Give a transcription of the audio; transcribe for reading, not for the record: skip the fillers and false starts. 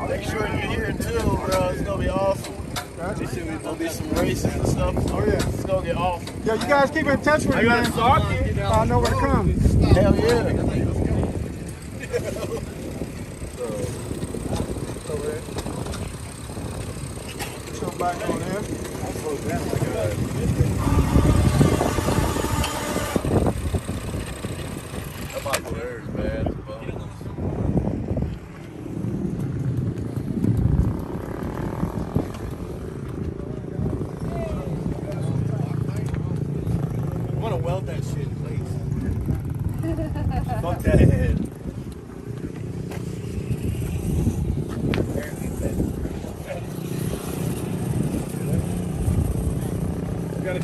Make sure you hear it too, bro. It's gonna be awesome. Gotcha. There's gonna be some races and stuff. Oh yeah. It's gonna get awesome. Yeah, you guys keep in touch with I me, got man. a socket. I know where to come. Hell yeah. Put your back on there. That might be theirs, man. I want to weld that shit in place. Fuck that head. Got a